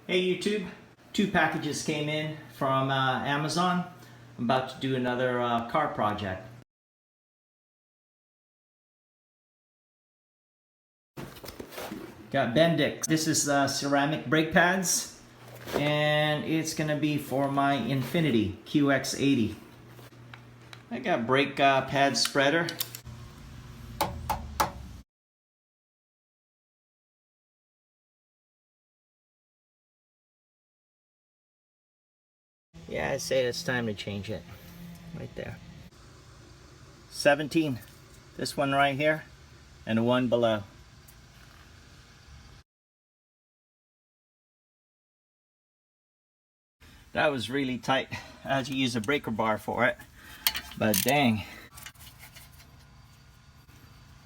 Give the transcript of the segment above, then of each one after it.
Hey YouTube, 2 packages came in from Amazon. I'm about to do another car project. Got Bendix. This is ceramic brake pads, and it's gonna be for my Infiniti QX80. I got brake pad spreader. Yeah, I'd say it's time to change it. Right there. 17. This one right here, and the one below. That was really tight. I had to use a breaker bar for it, but dang.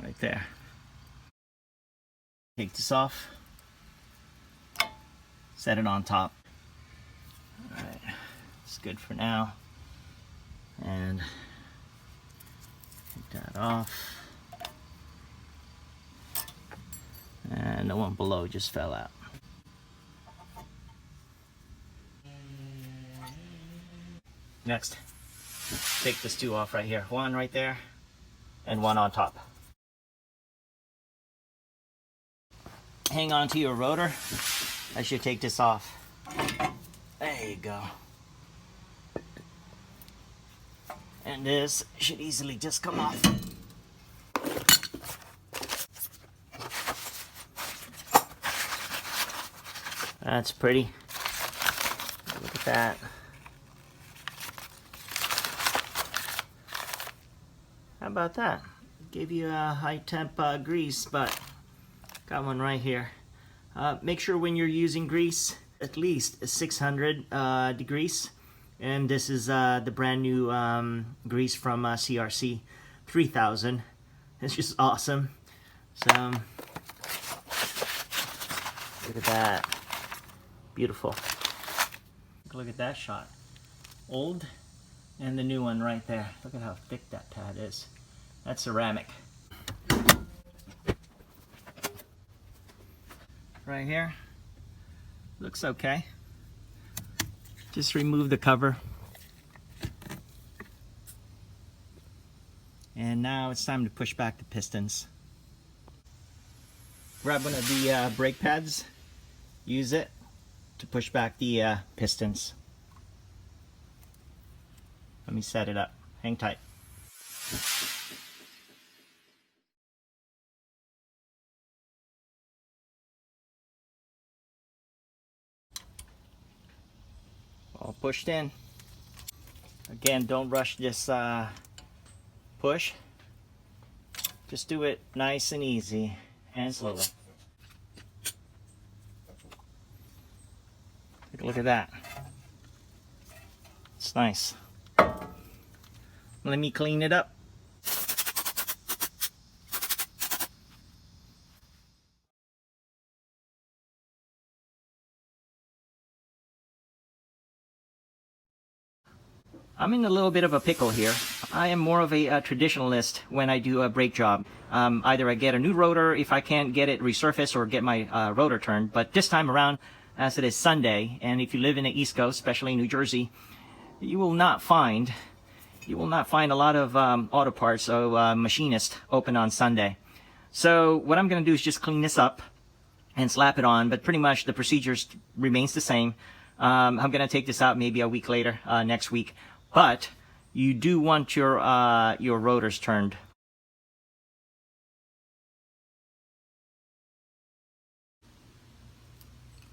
Right there. Take this off. Set it on top. Alright, it's good for now. And take that off. And the one below just fell out. Next, take this two off right here. One right there, and one on top. Hang on to your rotor. I should take this off. There you go. And this should easily just come off. That's pretty. Look at that. How about that? Gave you a high temp grease, but got one right here. Make sure when you're using grease, at least 600 degrees. And this is the brand new grease from CRC 3000. It's just awesome. So look at that. Beautiful. Look at that shot. Old and the new one right there. Look at how thick that pad is. That's ceramic. Right here. Looks okay. Just remove the cover. And now it's time to push back the pistons. Grab one of the brake pads. Use it to push back the pistons. Let me set it up. Hang tight. All pushed in. Again, don't rush this push. Just do it nice and easy and slowly. Take a look at that. It's nice. Let me clean it up. I'm in a little bit of a pickle here. I am more of a traditionalist when I do a brake job. Either I get a new rotor if I can't get it resurfaced or get my rotor turned. But this time around, as it is Sunday, and if you live in the East Coast, especially New Jersey, you will not find a lot of auto parts or machinists open on Sunday. So what I'm going to do is just clean this up and slap it on, but pretty much the procedure remains the same. I'm going to take this out maybe a week later, next week. But you do want your rotors turned.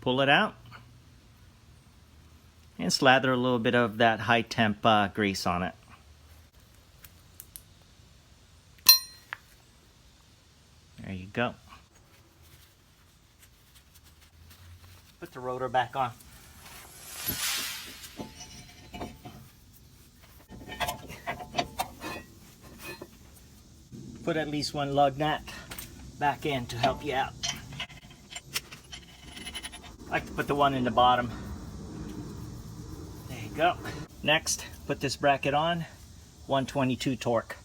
Pull it out and slather a little bit of that high temp grease on it. There you go. Put the rotor back on. Put at least one lug nut back in to help you out. I like to put the one in the bottom. There you go. Next, put this bracket on, 122 torque.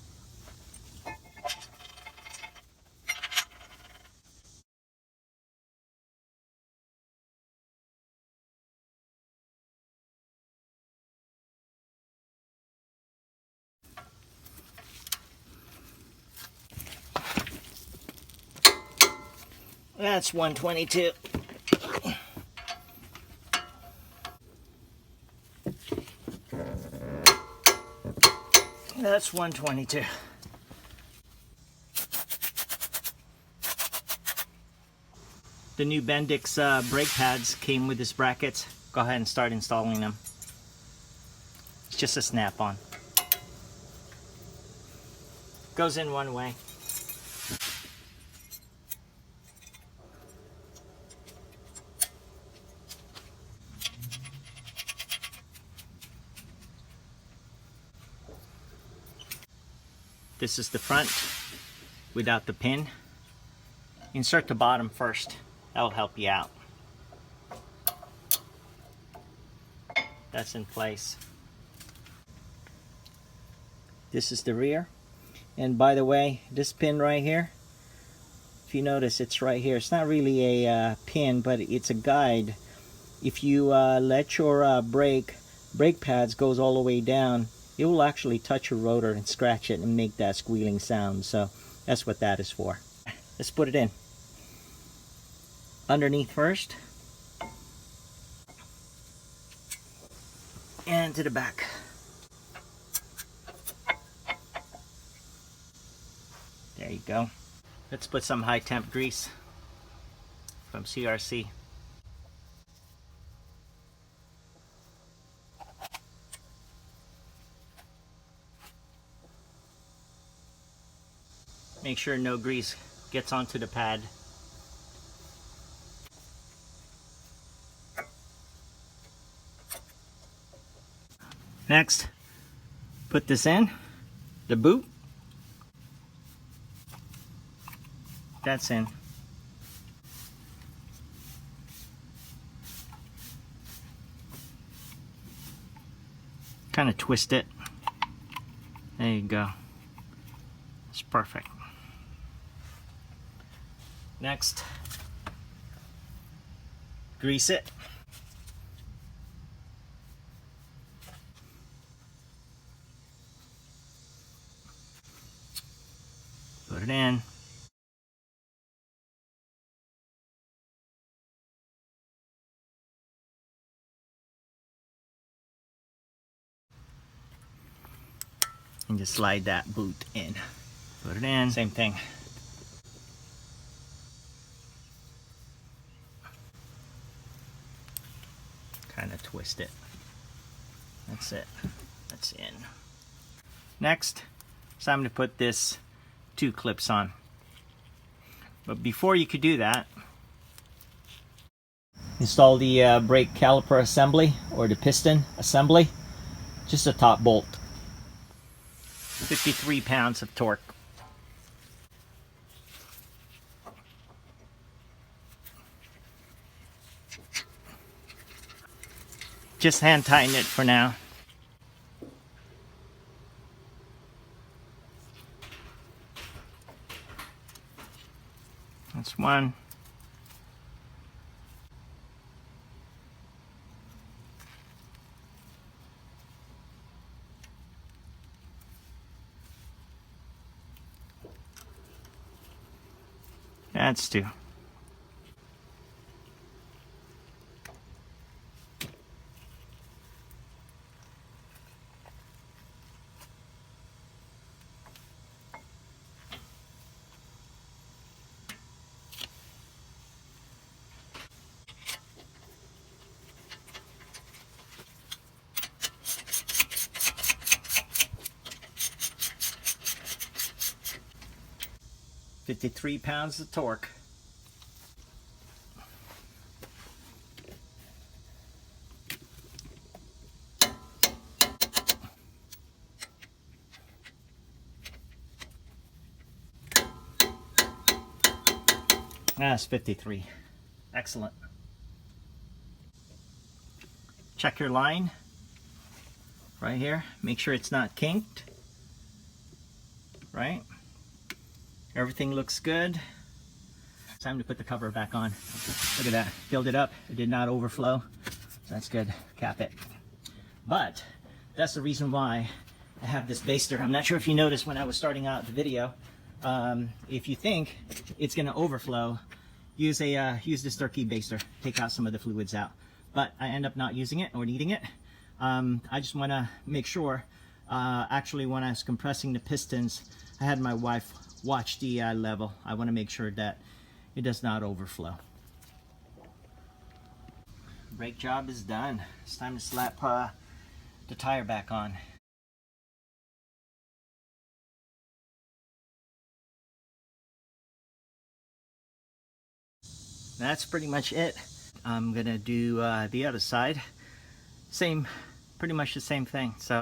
That's 122. That's 122. The new Bendix brake pads came with this brackets. Go ahead and start installing them. It's just a snap-on. Goes in one way. This is the front without the pin. Insert the bottom first. That will help you out. That's in place. This is the rear. And by the way, this pin right here, if you notice, it's right here. It's not really a pin, but it's a guide. If you let your brake pads goes all the way down, it will actually touch your rotor and scratch it and make that squealing sound. So that's what that is for. Let's put it in. Underneath first. And to the back. There you go. Let's put some high temp grease from CRC. Make sure no grease gets onto the pad. Next, put this in, the boot. That's in. Kind of twist it. There you go. It's perfect. Next, grease it. Put it in. And just slide that boot in. Put it in. Same thing. Kind of twist it. That's it. That's in. Next, it's time to put this 2 clips on. But before you could do that, install the brake caliper assembly or the piston assembly. Just a top bolt. 53 pounds of torque. Just hand tighten it for now. That's one. That's 2. $53 pounds of torque. That's 53. Excellent. Check your line right here. Make sure it's not kinked. Right? Everything looks good. Time to put the cover back on. Look at that. Filled it up. It did not overflow. So that's good. Cap it. But that's the reason why I have this baster. I'm not sure if you noticed when I was starting out the video. If you think it's going to overflow, use this turkey baster, take out some of the fluids out. But I end up not using it or needing it. I just want to make sure, actually when I was compressing the pistons, I had my wife watch the level. I want to make sure that it does not overflow. Brake job is done. It's time to slap the tire back on. That's pretty much it. I'm gonna do the other side. Pretty much the same thing. So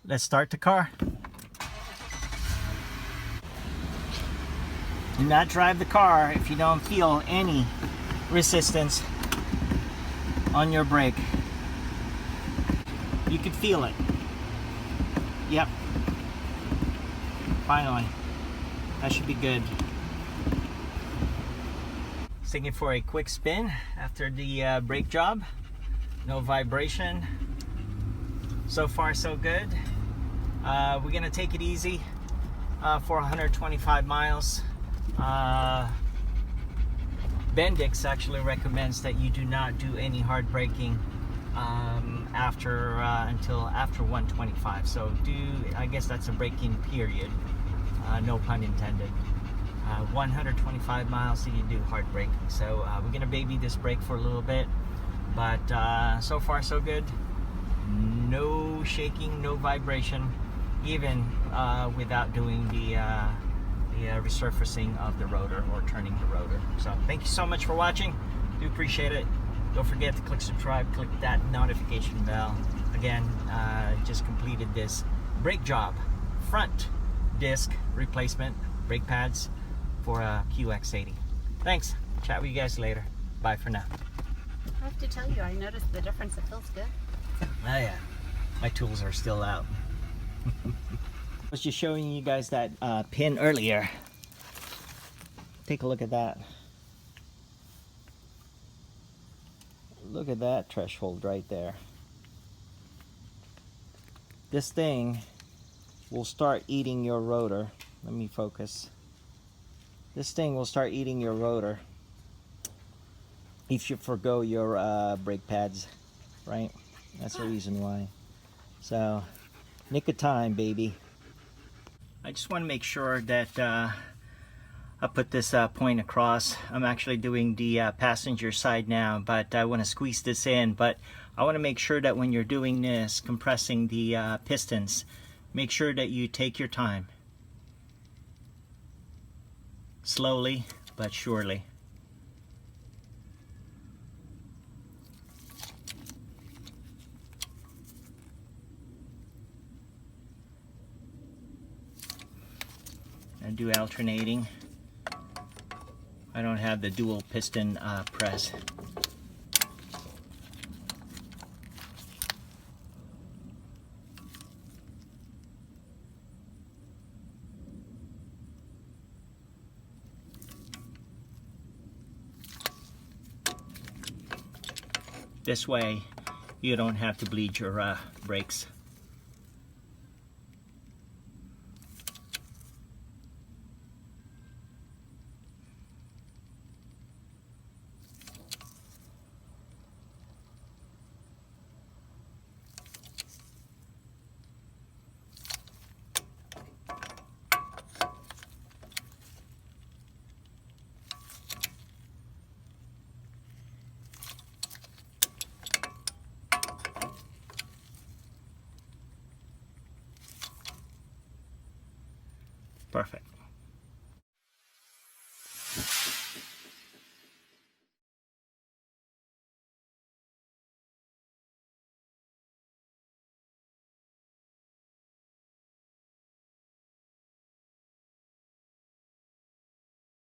let's start the car. Do not drive the car if you don't feel any resistance on your brake. You can feel it. Yep. Finally. That should be good. Taking it for a quick spin after the brake job. No vibration. So far so good. We're gonna take it easy for 125 miles. Bendix actually recommends that you do not do any hard braking until after 125. So I guess that's a braking period. No pun intended. 125 miles so you do hard braking. So we're gonna baby this brake for a little bit, but so far so good. No shaking, no vibration, even without doing the resurfacing of the rotor or turning the rotor. So thank you so much for watching. Do appreciate it. Don't forget to click subscribe, click that notification bell. Again, just completed this brake job, front disc replacement brake pads for a QX80. Thanks. Chat with you guys later. Bye for now. I have to tell you, I noticed the difference. It feels good. Oh yeah, my tools are still out. I was just showing you guys that pin earlier. Take a look at that. Look at that threshold right there. This thing will start eating your rotor. Let me focus. This thing will start eating your rotor if you forgo your brake pads, right? That's the reason why. So, nick of time, baby. I just want to make sure that I put this point across. I'm actually doing the passenger side now, but I want to squeeze this in. But I want to make sure that when you're doing this, compressing the pistons, make sure that you take your time. Slowly but surely. And do alternating. I don't have the dual piston press. This way you don't have to bleed your brakes. Perfect.